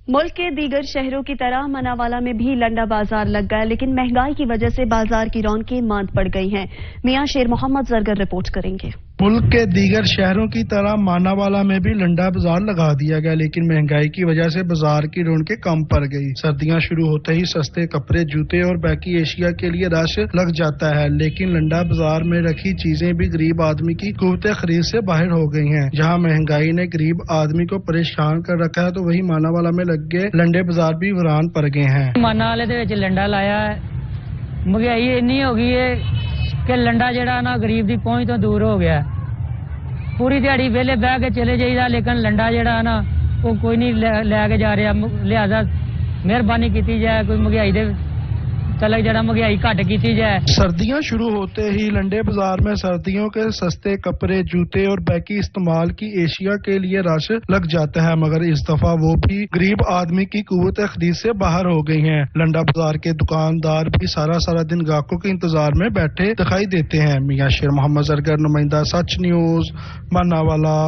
ملک کے دیگر شہروں کی طرح مناوالا میں بھی لنڈا بازار لگ گیا، لیکن مہنگائی کی وجہ سے بازار کی رونقیں ماند پڑ گئی ہیں۔ میاں شیر محمد زرگر رپورٹ کریں گے۔ ملک کے دیگر شہروں کی طرح ماناوالا میں بھی لنڈا بازار لگا دیا گیا، لیکن مہنگائی کی وجہ سے بازار کی رونقیں کم پڑ گئی۔ سردیاں شروع ہوتے ہی سستے کپڑے، جوتے اور باقی اشیاء کے لیے رش لگ جاتا ہے، لیکن لنڈا بازار میں رکھی چیزیں بھی غریب آدمی کی قوت خرید سے باہر ہو گئی ہیں۔ جہاں مہنگائی نے غریب آدمی کو پریشان کر رکھا ہے، تو وہی ماناوالا میں لگے لنڈے بازار بھی ویران پڑ گئے ہیں۔ ماناوالے دے وچ لنڈا لایا ہے، مہنگائی اتنی ہو گئی ہے کہ لنڈا جڑا نا غریب دی پہنچ تو دور ہو گیا۔ پوری دیہڑی ویلے بہ کے چلے جائیدا، لیکن لنڈا جڑا نا وہ کوئی نہیں لے کے جا رہا۔ لہذا مہربانی کیتی جائے، کوئی مہنگائی دے تلک جڑا مہنگائی گھٹ کیتی جائے۔ سردیاں شروع ہوتے ہی لنڈے بازار میں سردیوں کے سستے کپڑے، جوتے اور باقی استعمال کی اشیاء کے لیے رش لگ جاتا ہے، مگر اس دفعہ وہ بھی غریب آدمی کی قوت خرید سے باہر ہو گئی ہیں۔ لنڈا بازار کے دکاندار بھی سارا دن گاہکوں کے انتظار میں بیٹھے دکھائی دیتے ہیں۔ میاں شیر محمد زرگر، نمائندہ سچ نیوز، ماناوالا۔